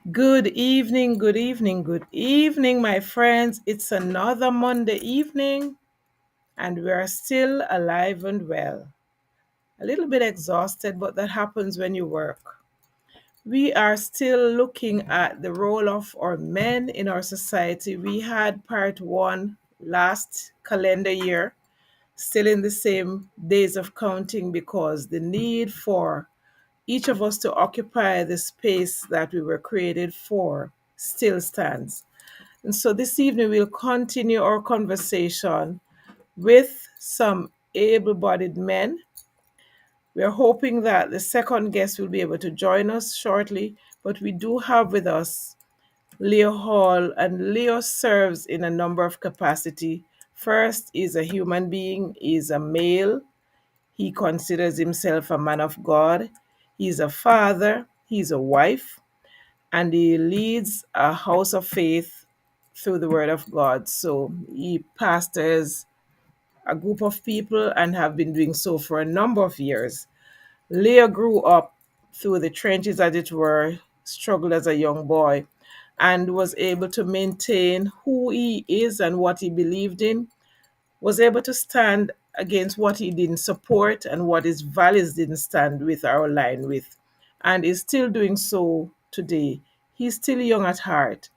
Good evening, good evening, good evening, my friends. It's another Monday evening, and we are still alive and well. A little bit exhausted, but that happens when you work. We are still looking at the role of our men in our society. We had part one last calendar year, still in the same days of counting because the need for each of us to occupy the space that we were created for still stands. And so this evening we'll continue our conversation with some able bodied men. We're hoping that the second guest will be able to join us shortly, but we do have with us Leo Hall, and Leo serves in a number of capacity. First, is a human being, is a male. He considers himself a man of God. He's a father, he's a wife, and he leads a house of faith through the word of God. So he pastors a group of people and have been doing so for a number of years. Leo grew up through the trenches, as it were, struggled as a young boy, and was able to maintain who he is and what he believed in, was able to stand against what he didn't support and what his values didn't stand with or align with, and is still doing so today. He's still young at heart,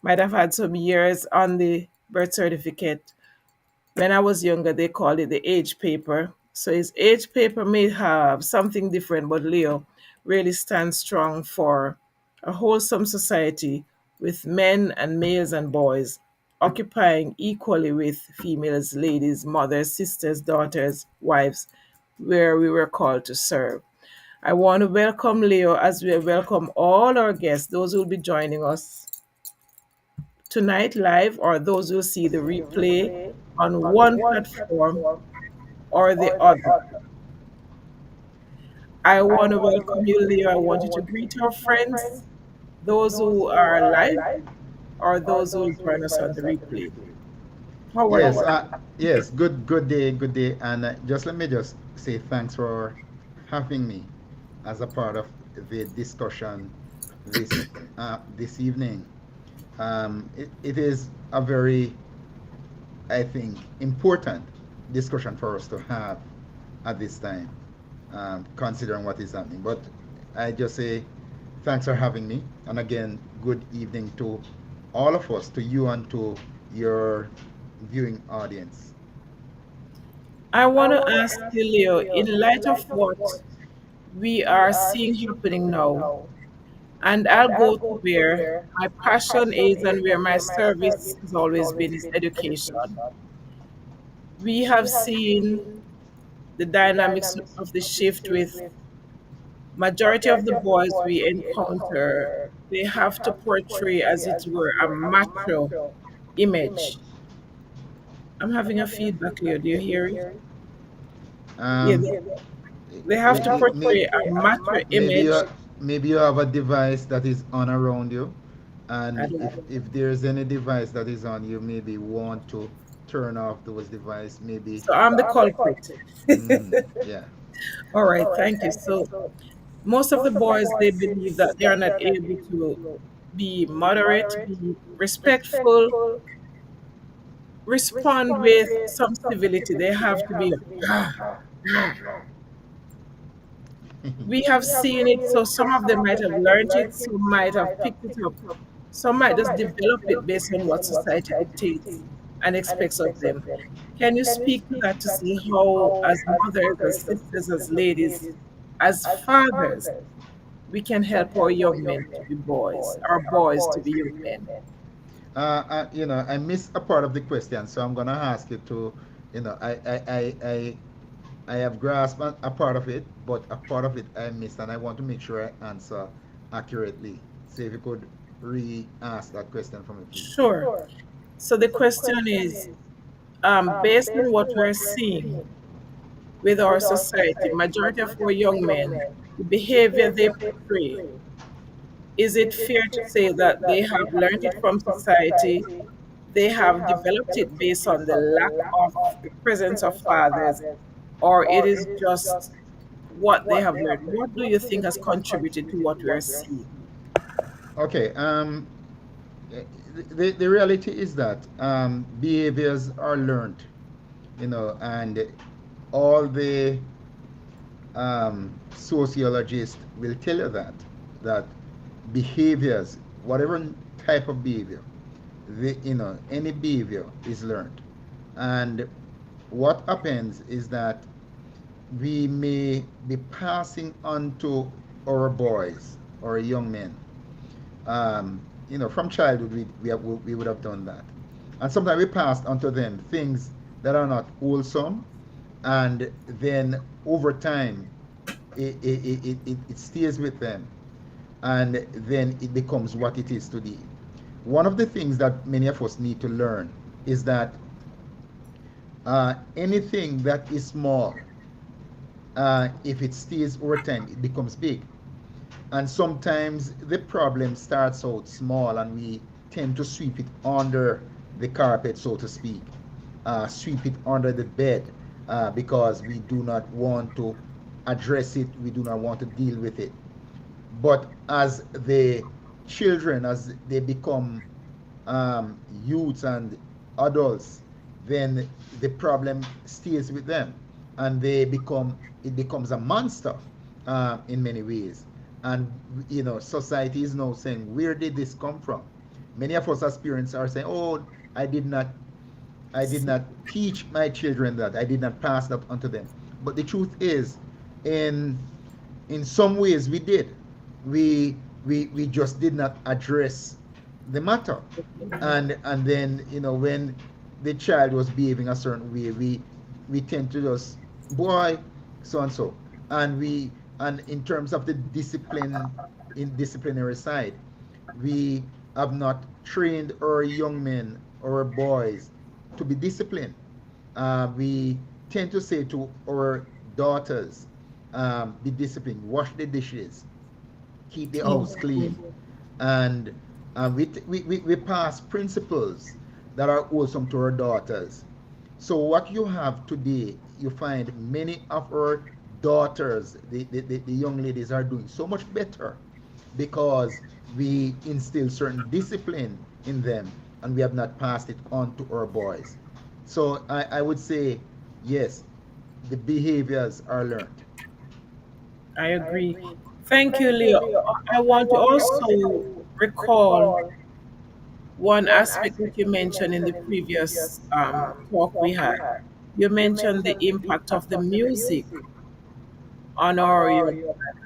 might have had some years on the birth certificate. When I was younger, they called it the age paper. So his age paper may have something different, but Leo really stands strong for a wholesome society with men and males and boys occupying equally with females, ladies, mothers, sisters, daughters, wives, where we were called to serve. I want to welcome Leo as we welcome all our guests, those who will be joining us tonight live or those who see the replay on one platform or the other. I want to welcome you, Leo. I want you to greet our friends, those who are live or those who will join us on the replay. How are Yes, you? yes. Good day, good day. And just let me just say thanks for having me as a part of the discussion this evening. It is a very, I think, important discussion for us to have at this time, considering what is happening. But I just say thanks for having me, and again, good evening to all of us, to you and to your viewing audience. I want to ask you, Leo, in light of what we are seeing happening now, and I'll go to where my passion is and where my service has always been is education. We have seen the dynamics of the shift with majority of the boys we encounter, they have to portray, as it were, a macho image. I'm having a feedback here. Do you hear it? Yeah, Um, they have to portray a macho maybe image. maybe you have a device that is on around you, I and don't know. if there's any device that is on you, maybe want to turn off those device. Maybe. So I'm the culprit. Yeah. All right, thank you. So most of the boys, they believe that they are not able to be moderate, be respectful, respond with some civility. They have to be we have seen it, so some of them might have learned it, some might have picked it up, some might just develop it based on what society dictates and expects of them. Can you speak to that to see how, as mothers, as sisters, as ladies, as fathers, we can help our young men to be boys, our boys to be young men? I missed a part of the question, so I'm gonna ask you to, I have grasped a part of it, but a part of it I missed, and I want to make sure I answer accurately. So if you could re-ask that question for me, please. Sure. So the question is, based on what we're seeing with our society, majority of our young men, the behavior they portray, is it fair to say that they have learned it from society? They have developed it based on the lack of the presence of fathers, or it is just what they have learned? What do you think has contributed to what we are seeing? Okay. The reality is that behaviors are learned, and all the sociologists will tell you that behaviors, whatever type of behavior, any behavior is learned, and what happens is that we may be passing on to our boys or young men. From childhood, we would have done that. And sometimes we passed on to them things that are not wholesome. And then over time, it stays with them. And then it becomes what it is today. One of the things that many of us need to learn is that anything that is small, if it stays over time, it becomes big. And sometimes the problem starts out small and we tend to sweep it under the carpet, so to speak, sweep it under the bed because we do not want to address it, we do not want to deal with it. But as the children, as they become youths and adults, then the problem stays with them, and it becomes a monster in many ways. And society is now saying, where did this come from? Many of us as parents are saying, oh, I did not I did not teach my children that. I did not pass that on to them. But the truth is, in in some ways we did. We just did not address the matter. And then, when the child was behaving a certain way, we tend to just, boy, so and so. And in terms of the disciplinary side, we have not trained our young men or boys to be disciplined. We tend to say to our daughters, be disciplined, wash the dishes, keep the Yeah. house clean, and we pass principles that are wholesome to our daughters. So what you have today, you find many of our daughters, the young ladies, are doing so much better because we instill certain discipline in them and we have not passed it on to our boys. So I would say, yes, the behaviors are learned. I agree. Thank you, Leo. I want to also recall one aspect that you mentioned in the previous talk we had. You mentioned the impact of the music on our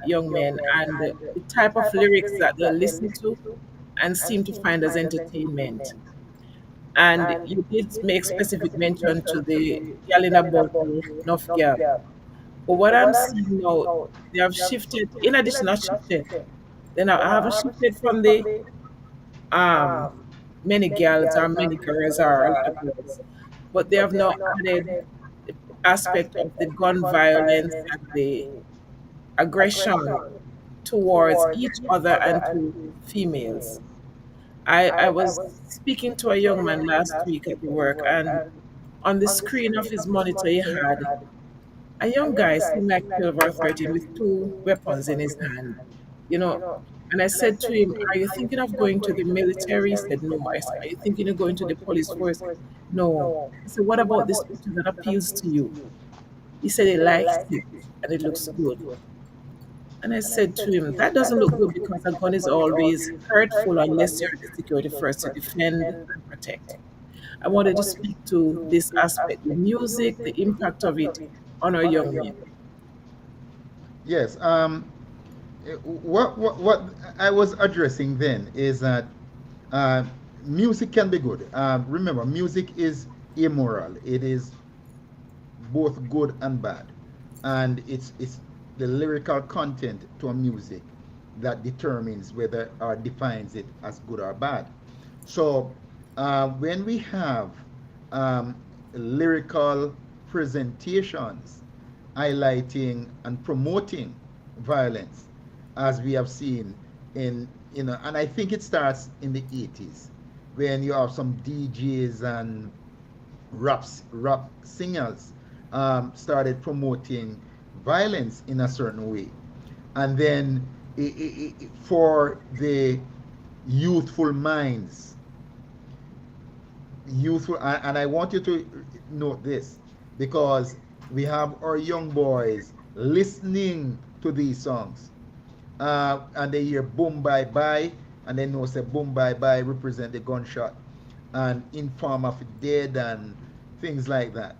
young men and the type of lyrics that they listen to and seem to find as entertainment. And you did make specific mention to the girl in a bottle, Nuff Girl. But what I'm seeing now, they have shifted, in addition, not shifted, then I haven't shifted from the um, many girls or many girls or a lot of girls, but they have now added the aspect of the gun violence and the aggression towards each other and to females. I was speaking to a young man last week at the work, and on the screen of his monitor, he had a young guy, seemed like 12 or 13, with two weapons in his hand, you know. And I said to him, "Are you thinking of going to the military?" He said, "No." I said, "Are you thinking of going to the police force?" "No." I said, "What about this picture that appeals to you?" He said he likes it and it looks good. And I said to him, "That doesn't look good because a gun is always hurtful unless you're the security first to defend and protect." I wanted to speak to this aspect, the music, the impact of it on our young men. Yes. What I was addressing then is that uh, music can be good. Remember, music is immoral. It is both good and bad, and it's the lyrical content to a music that determines whether or defines it as good or bad. So when we have um, lyrical presentations highlighting and promoting violence, as we have seen in, and I think it starts in the 80s when you have some DJs and rap singers started promoting violence in a certain way, and then for the youthful minds, youthful, and I want you to note this, because we have our young boys listening to these songs, and they hear boom bye bye, and they know say boom bye bye represent the gunshot and inform of dead and things like that.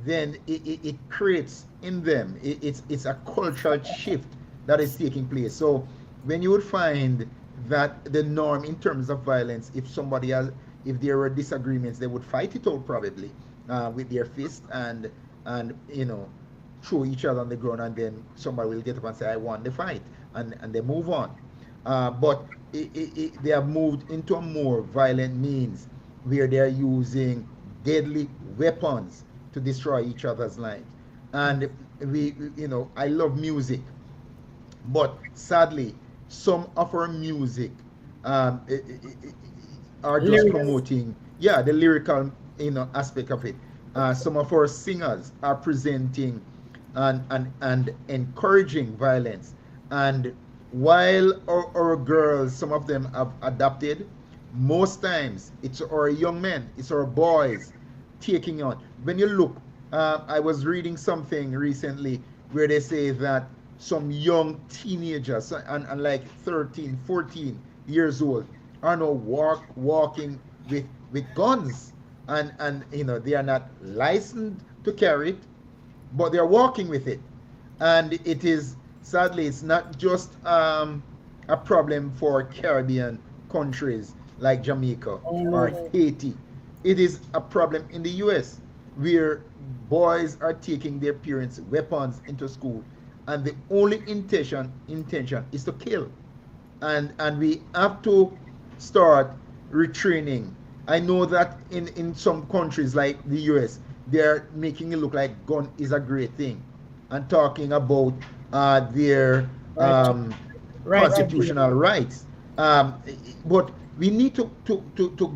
Then it creates in them, it's a cultural shift that is taking place. So when you would find that the norm in terms of violence, if somebody has, if there were disagreements, they would fight it out probably, with their fist, and throw each other on the ground, and then somebody will get up and say I won the fight, and they move on. But they have moved into a more violent means where they are using deadly weapons to destroy each other's lives. And I love music, but sadly, some of our music, um, i- i- are just Lyrics. promoting, yeah, the lyrical, aspect of it. Some of our singers are presenting and encouraging violence. And while our girls, some of them have adapted, most times it's our young men, it's our boys taking on. When you look, I was reading something recently where they say that some young teenagers, and like 13, 14 years old, are now walking with guns, and they are not licensed to carry it, but they're walking with it. And it is, sadly, it's not just a problem for Caribbean countries like Jamaica or Mm, Haiti. It is a problem in the US, where boys are taking their parents' weapons into school, and the only intention is to kill. And we have to start retraining. I know that in some countries like the US, they're making it look like gun is a great thing, and talking about their right to right to be. constitutional rights. But we need to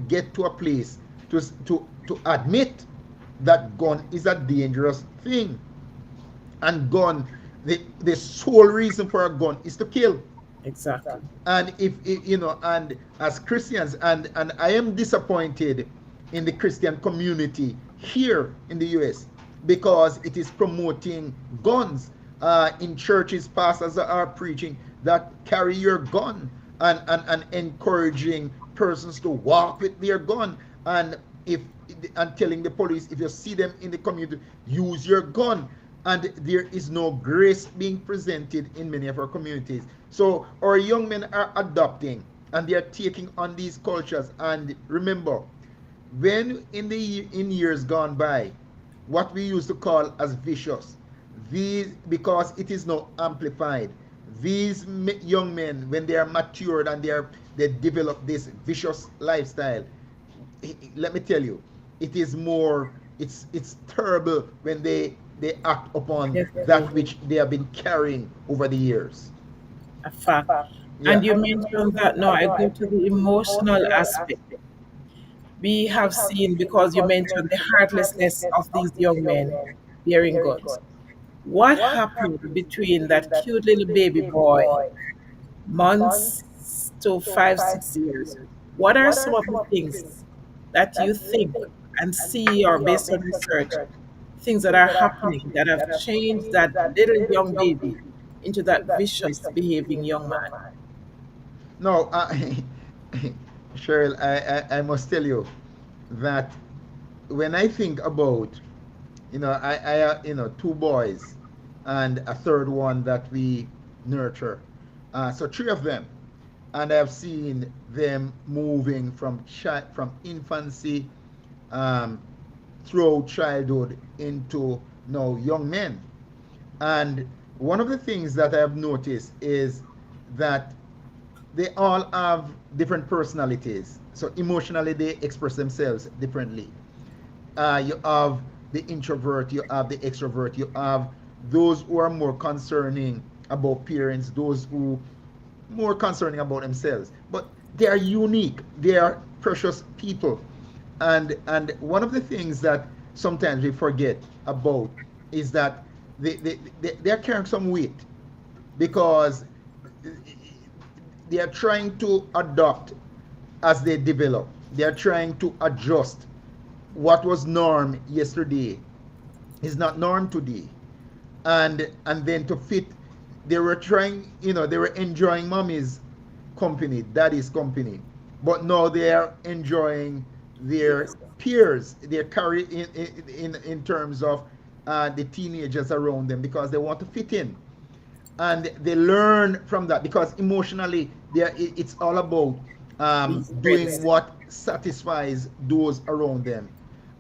get to a place to admit that gun is a dangerous thing. And gun, the sole reason for a gun is to kill. Exactly. And and as Christians, and I am disappointed in the Christian community here in the US, because it is promoting guns. In churches, pastors are preaching that carry your gun, and encouraging persons to walk with their gun, and if and telling the police, if you see them in the community, use your gun. And there is no grace being presented in many of our communities. So our young men are adopting, and they are taking on these cultures. And remember, when in years gone by, what we used to call as vicious, these, because it is now amplified, these young men, when they are matured and they develop this vicious lifestyle, let me tell you, it is more, it's terrible when they act upon that Definitely which they have been carrying over the years. a fact. Yeah. And you mentioned that now I go to the emotional aspect. We have seen, because you mentioned the heartlessness of these young men bearing guns. What happened between that cute little baby boy, months to 5, 6 years? What are some of the things that you think and see, or based on research, things that are happening that have changed that little young baby into that vicious behaving young man? No, Cheryl, I must tell you that when I think about, I two boys and a third one that we nurture. So three of them, and I've seen them moving from infancy, um, through childhood into now young men. And one of the things that I have noticed is that they all have different personalities. So emotionally, they express themselves differently. You have the introvert, you have the extrovert, you have those who are more concerning about parents, those who more concerning about themselves. But they are unique. They are precious people. And one of the things that sometimes we forget about is that they are carrying some weight, because they are trying to adopt as they develop. They are trying to adjust. What was norm yesterday is not norm today. And then to fit, they were trying, they were enjoying mommy's company, daddy's company, but now they are enjoying their peers, their career in terms of the teenagers around them, because they want to fit in, and they learn from that, because emotionally it's all about These doing friends. what satisfies those around them.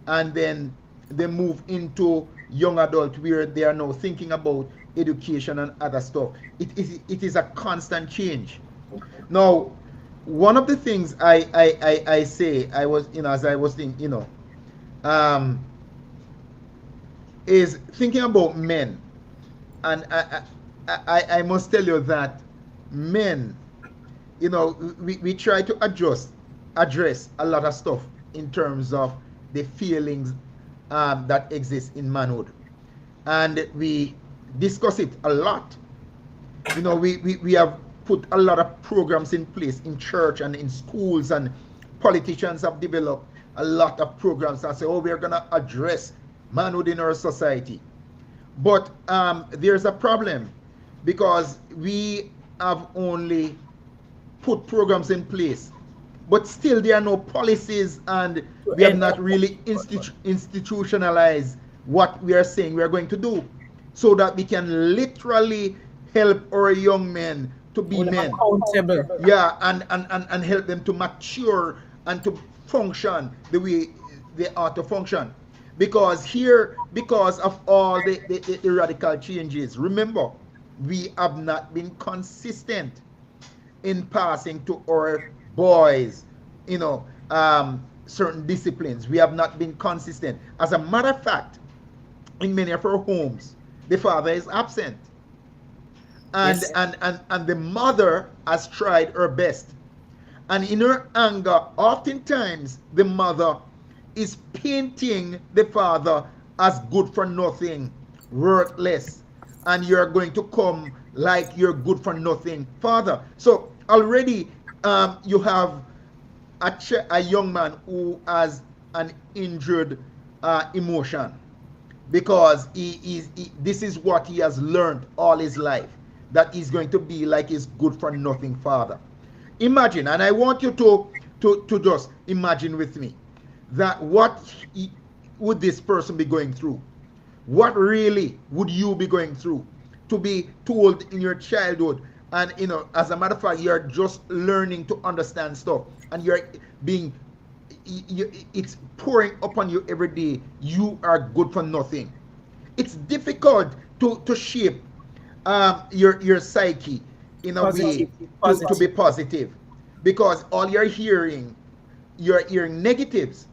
And then they move into young adult, where they are now thinking about education and other stuff. It is a constant change. Now, one of the things I say, I was, as I was thinking, um, is thinking about men. And I must tell you that men, we try to address a lot of stuff in terms of the feelings that exist in manhood. And we discuss it a lot. We have put a lot of programs in place in church and in schools, and politicians have developed a lot of programs that say, oh, we're going to address manhood in our society. But there's a problem, because we have only put programs in place, but still there are no policies, and To we have not enforce. really institutionalized what we are saying we are going to do, so that we can literally help our young men to be Hold them men. accountable. Yeah, and help them to mature and to function the way they ought to function. Because here, because of all the radical changes, remember, we have not been consistent in passing to our boys, certain disciplines. We have not been consistent. As a matter of fact, in many of our homes, the father is absent, and Yes. and the mother has tried her best. And in her anger, oftentimes the mother is painting the father as good for nothing, worthless, and you're going to come like you're good for nothing, father. So already you have a young man who has an injured emotion, because this is what he has learned all his life, that he's going to be like his good for nothing father. Imagine, and I want you to just imagine with me, that what would this person be going through? What really would you be going through, to be told in your childhood, and as a matter of fact, you're just learning to understand stuff, and you're being, it's pouring upon you every day, you are good for nothing. It's difficult to shape your psyche in a way Positive. to be Positive. positive, because all you're hearing negatives.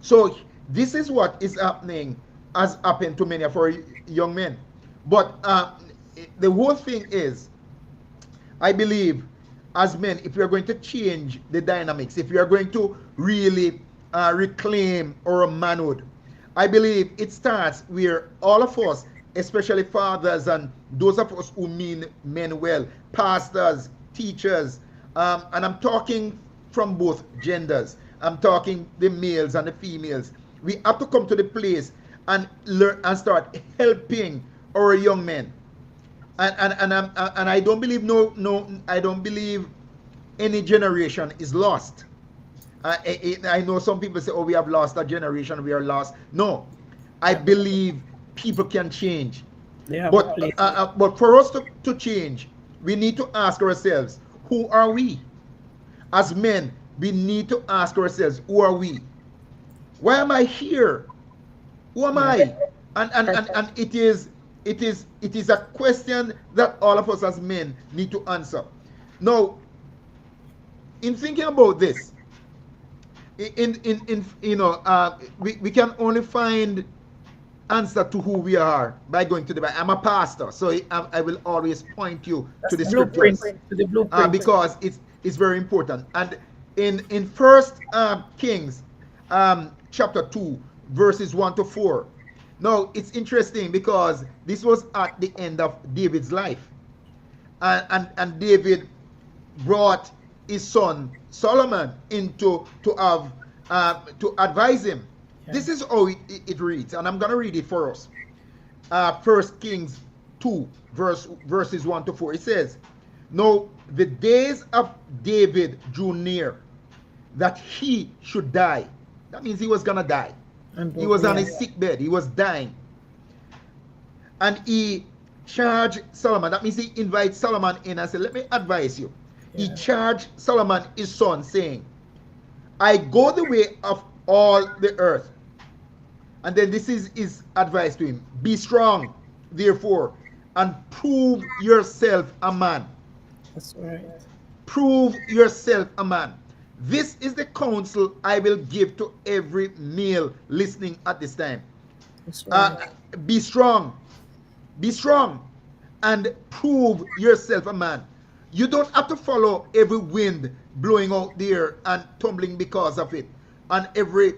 So this is what is happening, has happened to many of our young men. But the whole thing is, I believe, as men, if we are going to change the dynamics, if we are going to really reclaim our manhood, I believe it starts where all of us, especially fathers and those of us who mean men well, pastors, teachers, and I'm talking from both genders. I'm talking the males and the females. We have to come to the place and learn and start helping our young men. And I don't believe, I don't believe any generation is lost. I know some people say, oh, we have lost a generation, we are lost. No, I believe people can change. They have a But place. but for us to change, we need to ask ourselves, who are we? As men, we need to ask ourselves, who are we? Why am I here? Who am Yeah. I? And Perfect. it is a question that all of us as men need to answer. Now, in thinking about this, in we can only find answer to who we are by going to the Bible. I'm a pastor, so I will always point you to That's the the blueprint. scriptures, To the blueprint. because it's very important. And in First Kings, chapter 2, verses 1 to 4. Now it's interesting, because this was at the end of David's life, and David brought his son Solomon into to advise him. Yeah. This is how it reads, and I'm going to read it for us. First Kings 2, verses 1 to 4. It says, "Now the days of David drew near, that he should die." That means he was going to die. And He both, was on yeah. his sick bed. He was dying. And he charged Solomon. That means he invites Solomon in and said, "Let me advise you." He Yeah. charged Solomon, his son, saying, "I go the way of all the earth." And then this is his advice to him: "Be strong, therefore, and prove yourself a man." That's right. Prove yourself a man. This is the counsel I will give to every male listening at this time. That's Uh, right. be strong. Be strong and prove yourself a man. You don't have to follow every wind blowing out there and tumbling because of it, and every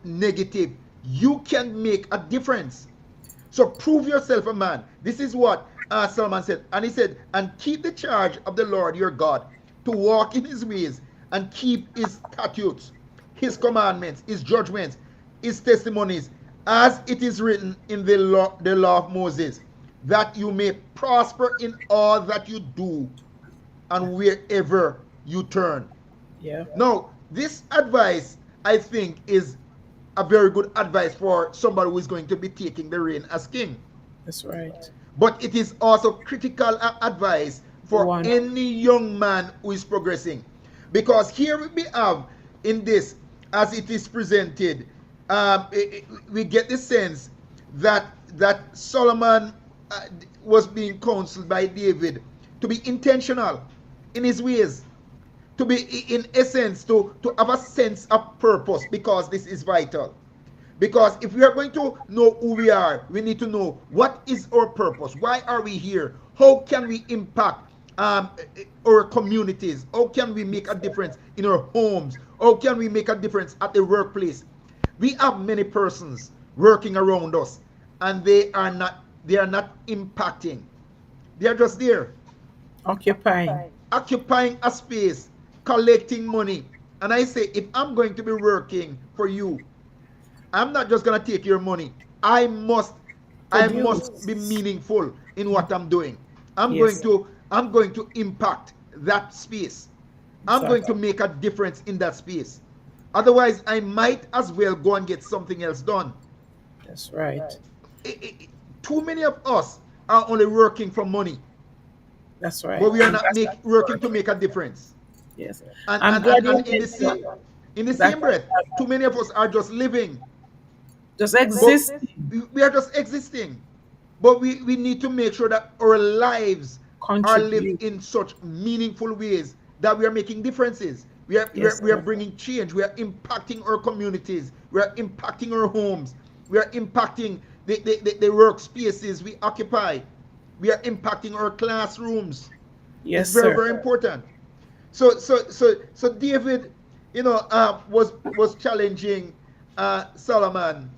negative. You can make a difference. So prove yourself a man. This is what Solomon said. And he said, "And keep the charge of the Lord your God, to walk in his ways and keep his statutes, his commandments, his judgments, his testimonies, as it is written in the law of Moses, that you may prosper in all that you do and wherever you turn." Yeah. Now, this advice, I think, is a very good advice for somebody who is going to be taking the reign as king. That's right. But it is also critical advice for One. any young man who is progressing. Because here we have in this, as it is presented, we get the sense that Solomon was being counseled by David to be intentional in his ways, to be, in essence, to have a sense of purpose, because this is vital. Because if we are going to know who we are, we need to know what is our purpose. Why are we here? How can we impact our communities? How can we make a difference in our homes? How can we make a difference at the workplace? We have many persons working around us, and they are not impacting. They are just there, Occupying. occupying a space, collecting money. And I say, if I'm going to be working for you, I'm not just gonna take your money. I must I must be Produce. meaningful in what I'm doing. I'm going Yes. to I'm going to impact that space. I'm going Exactly. to make a difference in that space. Otherwise, I might as well go and get something else done. That's right. I- I- Too many of us are only working for money, That's right. but we are And not that's the working to word. make a difference. Yes. And I'm and, glad and, you and mentioned in the that same breath, too many of us are just living. just But existing we are just existing. But we need to make sure that our lives are lived contribute. in such meaningful ways that we are making differences. Yes, We are sir. bringing change. We are impacting our communities. We are impacting our homes. We are impacting the workspaces we occupy. We are impacting our classrooms. It's Yes, very, sir. very important. So David, was challenging Solomon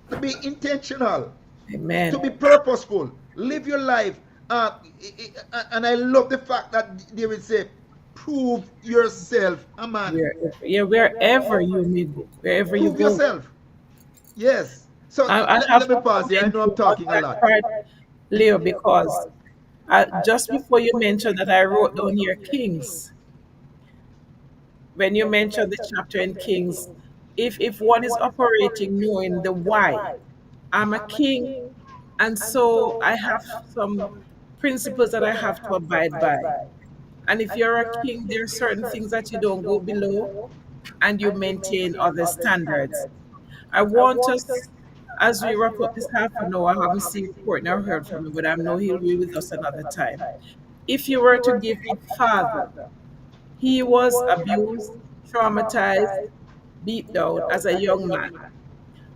to be intentional, to Amen. be purposeful, live your life. And I love the fact that David said, "Prove yourself a man." Yeah, wherever you may go, wherever you Prove go. yourself. Yes. So I let have me to pause here. I commend know I'm you on talking a that lot. part, Leo, because just before you mentioned that, I wrote down here Kings. When you mentioned the chapter in Kings, if one is operating knowing the why, I'm a king, and so I have some principles that I have to abide by. And if you're a king, there are certain things that you don't go below and you maintain other standards. I want us, as we wrap up this half an hour, I haven't seen Courtney or heard from him, but I know he'll be with us another time. If you were to give a father, he was abused, traumatized, beat down as a young man.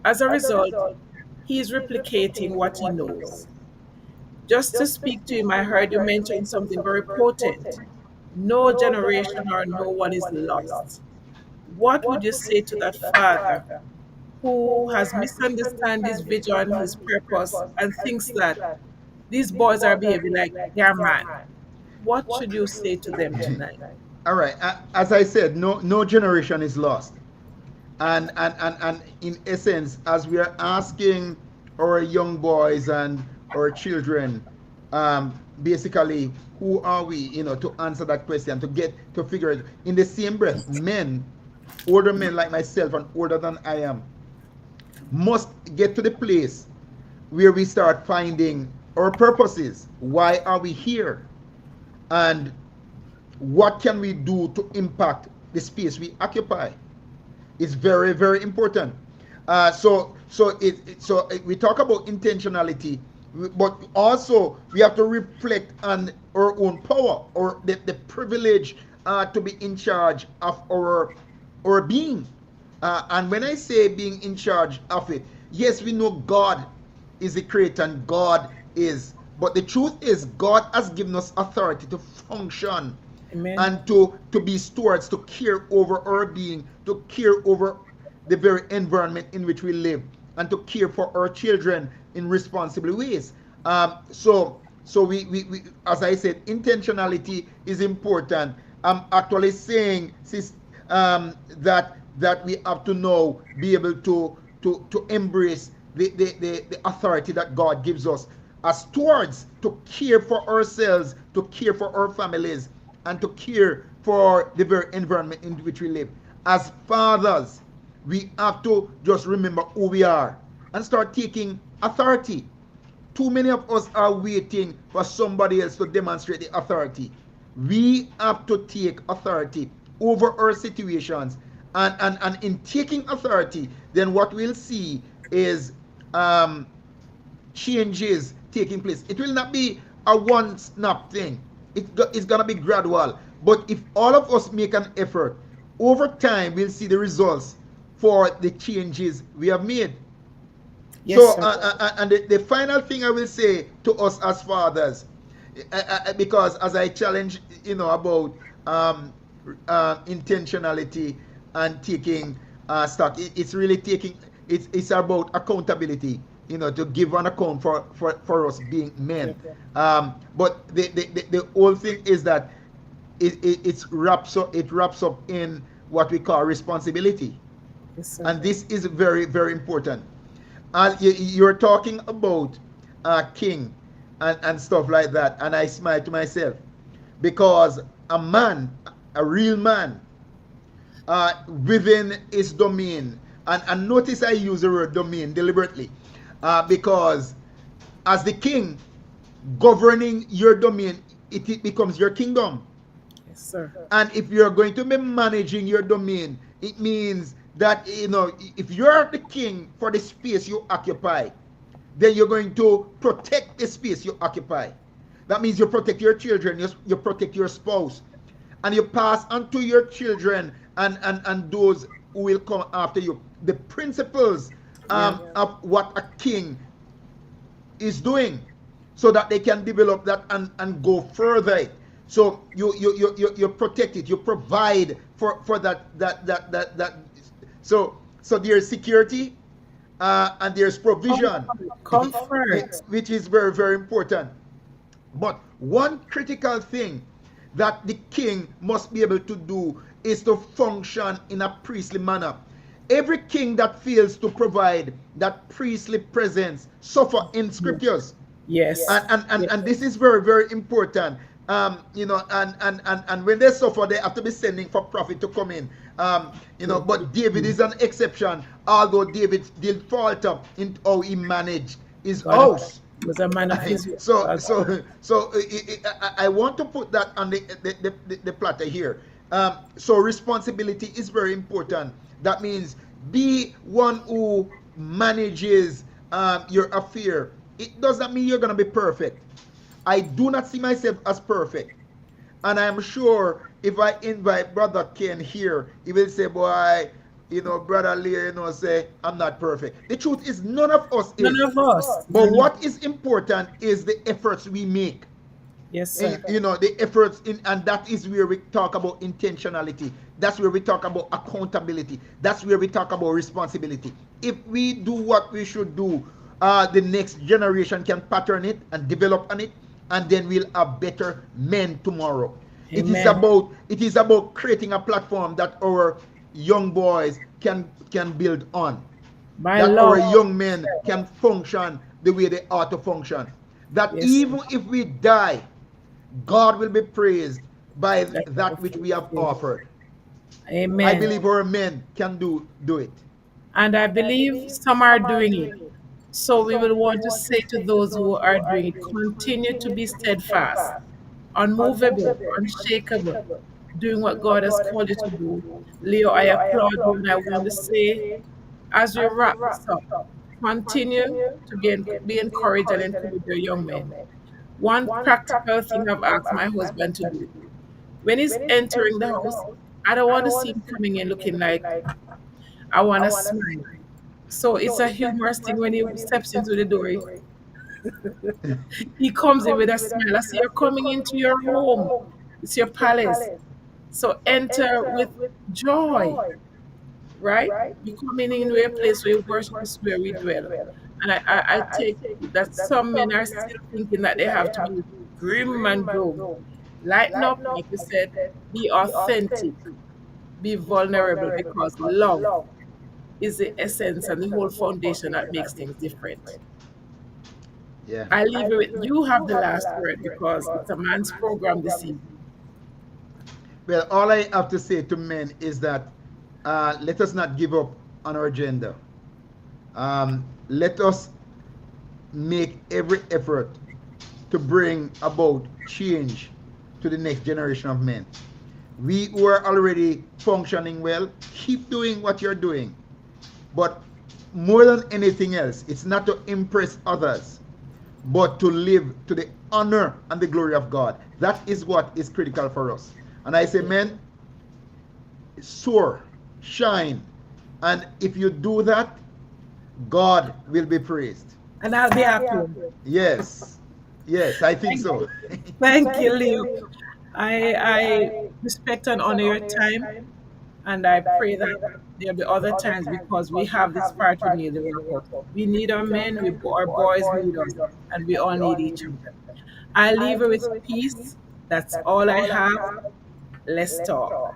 As a result, he is replicating what he knows. Just to speak to him, I heard you mention something very potent. No generation or no one is lost. What would you say to that father who has misunderstood his vision, his purpose, and thinks that these boys are behaving like their man? What should you say to them tonight? All right. As I said, no generation is lost. And in essence, as we are asking our young boys and our children, basically, who are we, to answer that question, to get to figure it in the same breath, men, older men like myself and older than I am, must get to the place where we start finding our purposes. Why are we here? And what can we do to impact the space we occupy? It's very, very important. We talk about intentionality, but also we have to reflect on our own power or the privilege to be in charge of our being. And when I say being in charge of it, yes, we know God is the creator and God is. But the truth is, God has given us authority to function Amen. and to be stewards, to care over our being, to care over the very environment in which we live, and to care for our children in responsible ways. So we as I said, intentionality is important. I'm actually saying that we have to now be able to embrace the authority that God gives us as stewards, to care for ourselves, to care for our families, and to care for the very environment in which we live. As fathers, we have to just remember who we are and start taking authority. Too many of us are waiting for somebody else to demonstrate the authority. We have to take authority over our situations. And in taking authority, then what we'll see is changes taking place. It will not be a one snap thing. It's gonna be gradual. But if all of us make an effort, over time we'll see the results for the changes we have made. Yes, So, sir. and the final thing I will say to us as fathers, because as I challenge, about intentionality and taking stock, it's really taking, it's about accountability, to give an account for us being men. But the whole thing is that it wraps up in what we call responsibility, Yes, sir. and this is very, very important. You're talking about king and stuff like that, and I smile to myself because a man, a real man, within his domain, and notice I use the word domain deliberately, because as the king governing your domain, it becomes your kingdom. Yes, sir. And if you're going to be managing your domain, it means that, if you're the king for the space you occupy, then you're going to protect the space you occupy. That means you protect your children, you protect your spouse, and you pass on to your children and those who will come after you the principles Yeah. of what a king is doing, so that they can develop that and go further. So you protect it, you provide for that. So there's security, and there's provision, Comfort. which is very, very important. But one critical thing that the king must be able to do is to function in a priestly manner. Every king that fails to provide that priestly presence suffer in scriptures. Yes. And this is very, very important. And when they suffer, they have to be sending for prophet to come in. But David is an exception, although David did falter in how he managed his God house. was a man of his word. so God. so so I want to put that on the platter here. So responsibility is very important. That means be one who manages your affair. It does not mean you're going to be perfect. I do not see myself as perfect. And I'm sure if I invite Brother Ken here, he will say, boy, Brother Lear, say, I'm not perfect. The truth is, none of us None is. of us. But None of what is important is the efforts we make. Yes, And, sir. the efforts and that is where we talk about intentionality. That's where we talk about accountability. That's where we talk about responsibility. If we do what we should do, the next generation can pattern it and develop on it, and then we'll have better men tomorrow. Amen. It is about creating a platform that our young boys can build on, My that our love. young men can function the way they ought to function. That Yes, even if we die, God will be praised by that's what that I which feel we have too. offered. I Amen. believe our men can do it. And I believe some are doing it. So we will want to say to those who are doing it, continue to be steadfast, unmovable, unshakable, doing what God has called you to do. Leo, I applaud you, and I want to say, as we wrap this up, continue to be encouraged and encourage your young men. One practical thing I've asked my husband to do when he's entering the house, I don't want to see him coming in looking like I want to smile. So it's a humorous thing when he steps into the door. He comes in with a smile. I say, you're coming into your home. It's your palace. So enter with joy, right? You're coming into a place where worship is where we dwell. And I take that some men are still thinking that they have to be grim and gloom. Lighten up, like you said, be authentic, be vulnerable because love is the essence and the whole foundation that makes things different. Yeah. I leave it with you have the last word because it's a man's program this evening. Well, all I have to say to men is that let us not give up on our gender. Let us make every effort to bring about change to the next generation of men. We who are already functioning well, keep doing what you're doing. But more than anything else, it's not to impress others, but to live to the honor and the glory of God. That is what is critical for us. And I say, Yeah. men, soar, shine. And if you do that, God will be praised. And I'll be happy. Yes. Yes, I think Thank so. you. Thank you, Leo. I respect and honor your time, and I pray that there'll be other times because we have this part we need to work out. We need our men, our boys need us, and we all need each other. I leave you with peace. That's all I have. Let's talk.